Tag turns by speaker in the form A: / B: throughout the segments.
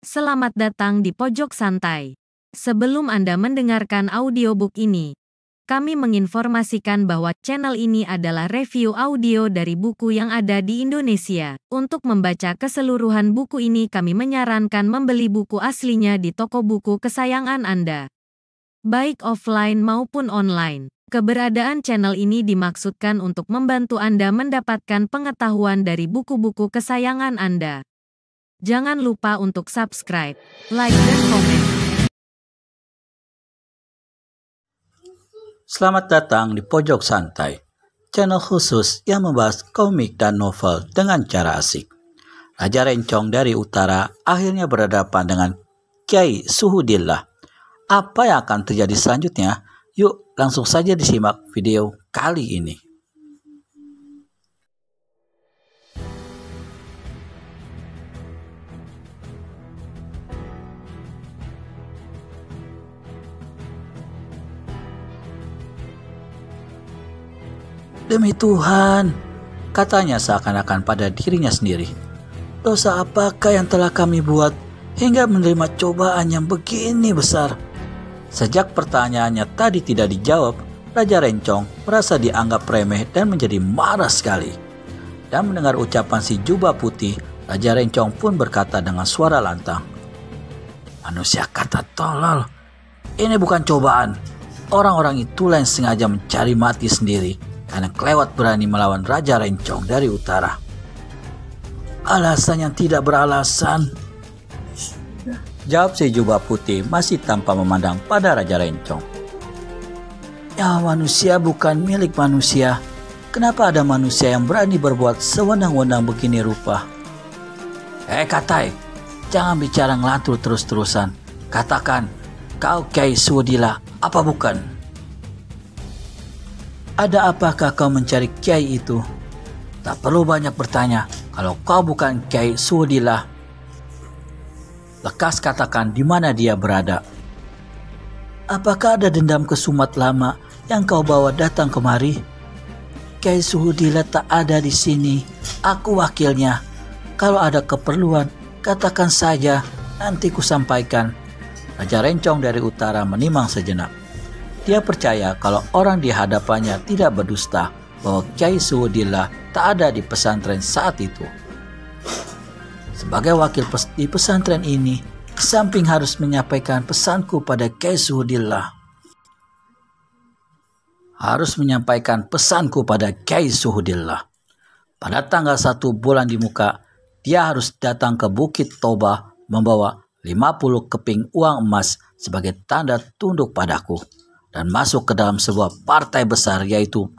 A: Selamat datang di Pojok Santai. Sebelum Anda mendengarkan audiobook ini, kami menginformasikan bahwa channel ini adalah review audio dari buku yang ada di Indonesia. Untuk membaca keseluruhan buku ini, kami menyarankan membeli buku aslinya di toko buku kesayangan Anda, baik offline maupun online. Keberadaan channel ini dimaksudkan untuk membantu Anda mendapatkan pengetahuan dari buku-buku kesayangan Anda. Jangan lupa untuk subscribe, like, dan komen.
B: Selamat datang di Pojok Santai, channel khusus yang membahas komik dan novel dengan cara asik. Raja Rencong dari Utara akhirnya berhadapan dengan Kyai Suhudillah. Apa yang akan terjadi selanjutnya? Yuk langsung saja disimak video kali ini. Demi Tuhan, katanya seakan-akan pada dirinya sendiri. Dosa apakah yang telah kami buat hingga menerima cobaan yang begini besar? Sejak pertanyaannya tadi tidak dijawab, Raja Rencong merasa dianggap remeh dan menjadi marah sekali. Dan mendengar ucapan si jubah putih, Raja Rencong pun berkata dengan suara lantang, "Manusia kata tolol, ini bukan cobaan. Orang-orang itulah yang sengaja mencari mati sendiri karena kelewat berani melawan Raja Rencong dari Utara." "Alasan yang tidak beralasan," jawab si jubah putih masih tanpa memandang pada Raja Rencong. "Nyawa manusia bukan milik manusia. Kenapa ada manusia yang berani berbuat sewenang-wenang begini rupa?" Katai, jangan bicara ngelantur terus-terusan. Katakan, kau Kyai Suhudillah, apa bukan?" "Ada apakah kau mencari Kyai itu? Tak perlu banyak bertanya. Kalau kau bukan Kyai Suhudillah, lekas katakan di mana dia berada." "Apakah ada dendam kesumat lama yang kau bawa datang kemari?" "Kyai Suhudillah tak ada di sini. Aku wakilnya. Kalau ada keperluan, katakan saja, nanti kusampaikan." Raja Rencong dari Utara menimang sejenak. Dia percaya kalau orang di hadapannya tidak berdusta bahwa Kyai Suhudillah tak ada di pesantren saat itu. Sebagai wakil di pesantren ini, samping harus menyampaikan pesanku pada Kyai Suhudillah, pada tanggal 1 bulan di muka, dia harus datang ke Bukit Toba membawa 50 keping uang emas sebagai tanda tunduk padaku dan masuk ke dalam sebuah partai besar, yaitu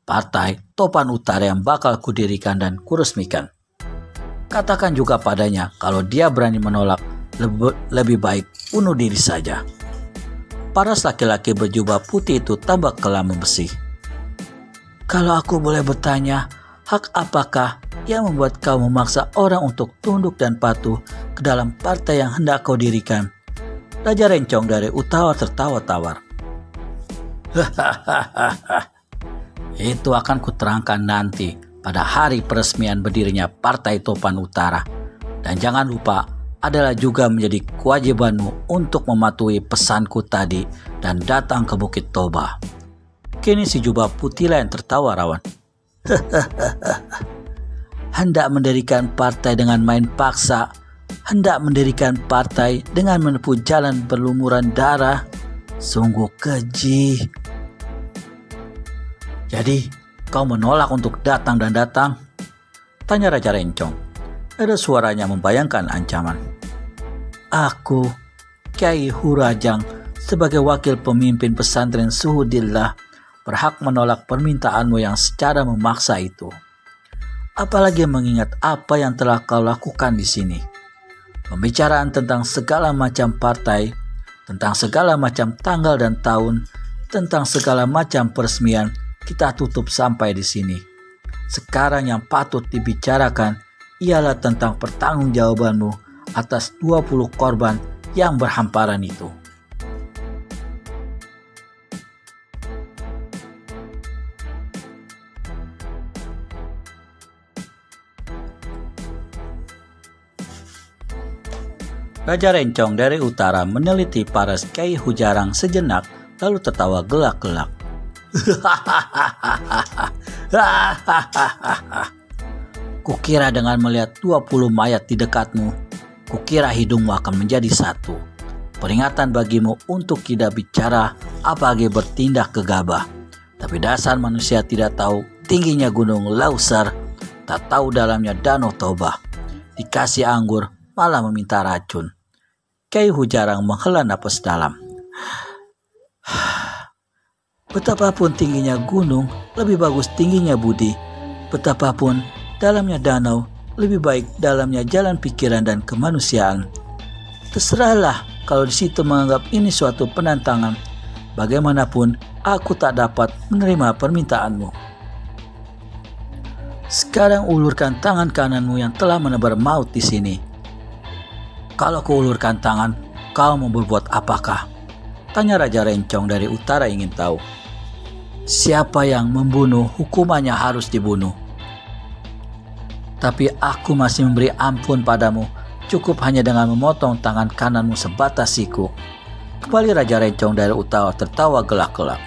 B: Partai Topan Utara yang bakal kudirikan dan kuresmikan. Katakan juga padanya kalau dia berani menolak, lebih baik bunuh diri saja." Paras laki-laki berjubah putih itu tambah kelam membesi. "Kalau aku boleh bertanya, hak apakah yang membuat kau memaksa orang untuk tunduk dan patuh ke dalam partai yang hendak kau dirikan?" Raja Rencong dari Utara tertawa tawar. "Itu akan kuterangkan nanti pada hari peresmian berdirinya Partai Topan Utara. Dan jangan lupa, adalah juga menjadi kewajibanmu untuk mematuhi pesanku tadi dan datang ke Bukit Toba." Kini si jubah putih yang tertawa rawan. "Hendak mendirikan partai dengan main paksa, hendak mendirikan partai dengan menempuh jalan berlumuran darah, sungguh keji. Jadi, kau menolak untuk datang dan datang?" tanya Raja Rencong. Ada suaranya membayangkan ancaman. "Aku, Kyai Hurajang, sebagai wakil pemimpin pesantren Suhudillah, berhak menolak permintaanmu yang secara memaksa itu. Apalagi mengingat apa yang telah kau lakukan di sini. Pembicaraan tentang segala macam partai, tentang segala macam tanggal dan tahun, tentang segala macam peresmian, kita tutup sampai di sini. Sekarang yang patut dibicarakan ialah tentang pertanggungjawabanmu atas 20 korban yang berhamparan itu." Raja Rencong dari utara meneliti paras Kyai Hujarang sejenak, lalu tertawa gelak-gelak. Kukira dengan melihat 20 mayat di dekatmu, kukira hidungmu akan menjadi satu. Peringatan bagimu untuk tidak bicara apalagi bertindak gegabah. Tapi dasar manusia tidak tahu tingginya gunung Lauser, tak tahu dalamnya danau Toba. Dikasih anggur malah meminta racun. Kyai Hujarang menghela napas dalam. Betapapun tingginya gunung, lebih bagus tingginya budi. Betapapun dalamnya danau, lebih baik dalamnya jalan pikiran dan kemanusiaan. Terserahlah kalau di situ menganggap ini suatu penantangan. Bagaimanapun, aku tak dapat menerima permintaanmu. Sekarang ulurkan tangan kananmu yang telah menebar maut di sini. Kalau kuulurkan tangan, kau mau berbuat apakah? Tanya Raja Rencong dari utara ingin tahu. Siapa yang membunuh, hukumannya harus dibunuh. Tapi aku masih memberi ampun padamu, cukup hanya dengan memotong tangan kananmu sebatas siku. Kembali Raja Rencong dari utara tertawa gelak-gelak.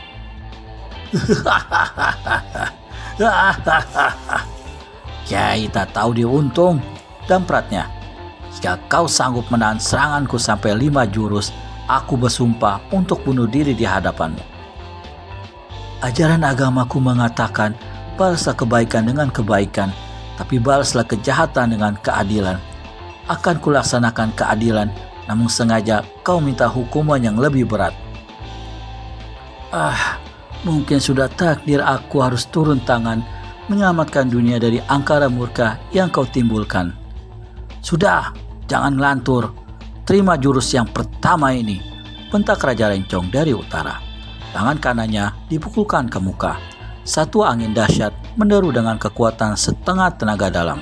B: Kyai tak tahu dia untung, dampratnya. Jika kau sanggup menahan seranganku sampai 5 jurus, aku bersumpah untuk bunuh diri di hadapanmu. Ajaran agamaku mengatakan, balaslah kebaikan dengan kebaikan, tapi balaslah kejahatan dengan keadilan. Akan kulaksanakan keadilan, namun sengaja kau minta hukuman yang lebih berat. Mungkin sudah takdir aku harus turun tangan, menyelamatkan dunia dari angkara murka yang kau timbulkan. Sudah, jangan ngelantur. Terima jurus yang pertama ini, bentak Raja Rencong dari utara. Tangan kanannya dipukulkan ke muka. Satu angin dahsyat menderu dengan kekuatan setengah tenaga dalam.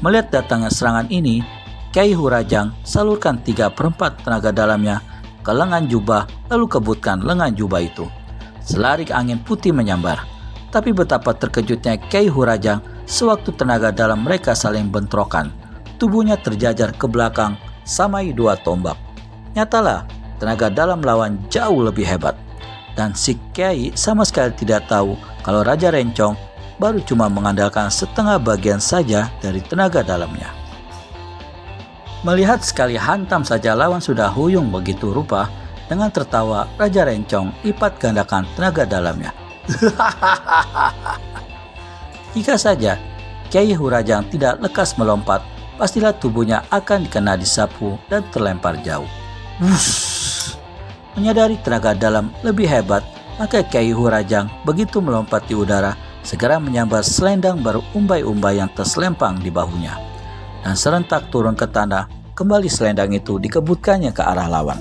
B: Melihat datangnya serangan ini, Kyai Hurajang salurkan 3/4 tenaga dalamnya ke lengan jubah, lalu kebutkan lengan jubah itu. Selarik angin putih menyambar. Tapi betapa terkejutnya Kyai Hurajang sewaktu tenaga dalam mereka saling bentrokan. Tubuhnya terjajar ke belakang samai 2 tombak. Nyatalah tenaga dalam lawan jauh lebih hebat. Dan si Kyai sama sekali tidak tahu kalau Raja Rencong baru cuma mengandalkan setengah bagian saja dari tenaga dalamnya. Melihat sekali hantam saja lawan sudah huyung begitu rupa, dengan tertawa Raja Rencong lipat gandakan tenaga dalamnya. Jika saja Kyai Hurajang tidak lekas melompat, pastilah tubuhnya akan dikena disapu dan terlempar jauh. Menyadari tenaga dalam lebih hebat, maka Kyai Hurajang begitu melompat di udara, segera menyambar selendang berumbai-umbai yang terselempang di bahunya. Dan serentak turun ke tanah, kembali selendang itu dikebutkannya ke arah lawan.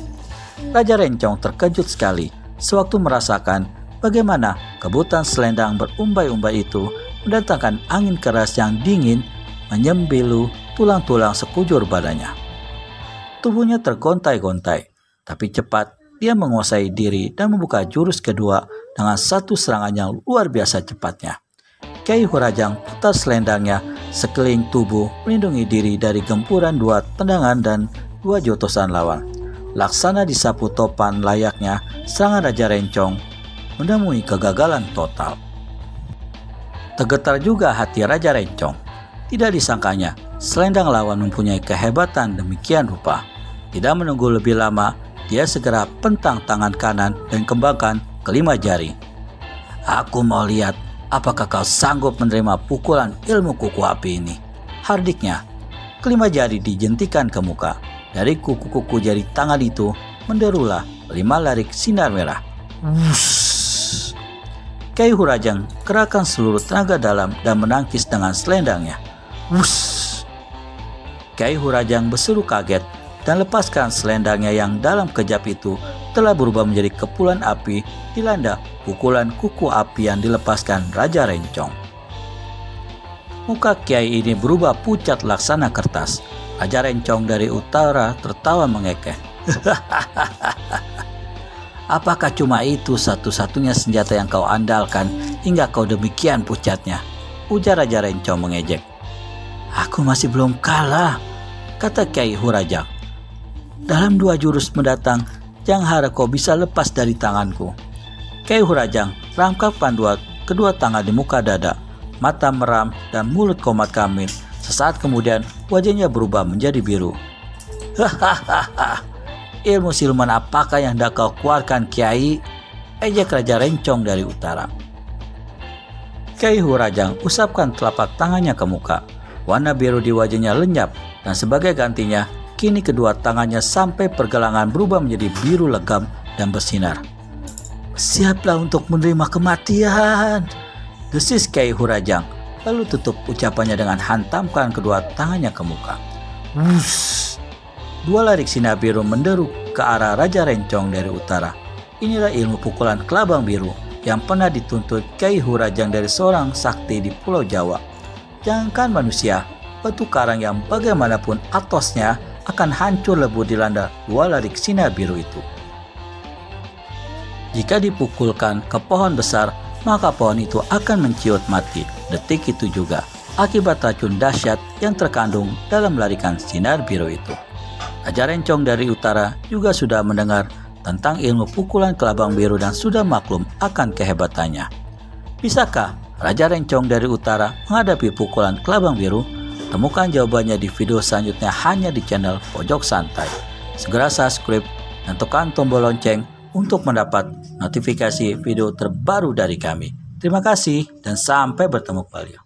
B: Raja Rencong terkejut sekali sewaktu merasakan bagaimana kebutan selendang berumbai-umbai itu mendatangkan angin keras yang dingin menyembilu tulang-tulang sekujur badannya. Tubuhnya tergontai-gontai, tapi cepat dia menguasai diri dan membuka jurus kedua dengan satu serangan yang luar biasa cepatnya. Kyai Hurajang putar selendangnya sekeliling tubuh melindungi diri dari gempuran 2 tendangan dan 2 jotosan lawan. Laksana disapu topan layaknya, serangan Raja Rencong menemui kegagalan total. Tergetar juga hati Raja Rencong. Tidak disangkanya, selendang lawan mempunyai kehebatan demikian rupa. Tidak menunggu lebih lama, dia segera pentang tangan kanan dan kembangkan ke5 jari. Aku mau lihat apakah kau sanggup menerima pukulan ilmu kuku api ini. Hardiknya, ke5 jari dijentikan ke muka. Dari kuku-kuku jari tangan itu menderulah 5 larik sinar merah. Kyai Hurajang kerahkan seluruh tenaga dalam dan menangkis dengan selendangnya. Kyai Hurajang berseru kaget dan lepaskan selendangnya yang dalam kejap itu telah berubah menjadi kepulan api dilanda pukulan kuku api yang dilepaskan Raja Rencong. Muka Kyai ini berubah pucat laksana kertas. Raja Rencong dari utara tertawa mengekeh. Apakah cuma itu satu-satunya senjata yang kau andalkan hingga kau demikian pucatnya? Ujar Raja Rencong mengejek. Aku masih belum kalah, kata Kyai Hurajang. Dalam 2 jurus mendatang, jangan harap kau bisa lepas dari tanganku. Kyai Hurajang rangkapkan kedua tangan di muka dada, mata meram dan mulut Komat Kamil. Sesaat kemudian wajahnya berubah menjadi biru. Hahaha, ilmu siluman apakah yang hendak kau keluarkan, Kiai? Ejek Raja Rencong dari utara. Kyai Hurajang usapkan telapak tangannya ke muka. Warna biru di wajahnya lenyap dan sebagai gantinya, kini kedua tangannya sampai pergelangan berubah menjadi biru legam dan bersinar. Siaplah untuk menerima kematian, desis Kyai Hurajang, lalu tutup ucapannya dengan hantamkan kedua tangannya ke muka. Wuss! 2 larik sinar biru menderu ke arah Raja Rencong dari utara. Inilah ilmu pukulan kelabang biru yang pernah dituntut Kyai Hurajang dari seorang sakti di Pulau Jawa. Jangankan manusia, batu karang yang bagaimanapun atosnya akan hancur lebur dilanda 2 larik sinar biru itu. Jika dipukulkan ke pohon besar, maka pohon itu akan menciut mati. Detik itu juga akibat racun dahsyat yang terkandung dalam larikan sinar biru itu. Raja Rencong dari utara juga sudah mendengar tentang ilmu pukulan kelabang biru dan sudah maklum akan kehebatannya. Bisakah Raja Rencong dari utara menghadapi pukulan kelabang biru? Temukan jawabannya di video selanjutnya hanya di channel Pojok Santai. Segera subscribe dan tekan tombol lonceng untuk mendapat notifikasi video terbaru dari kami. Terima kasih dan sampai bertemu kembali.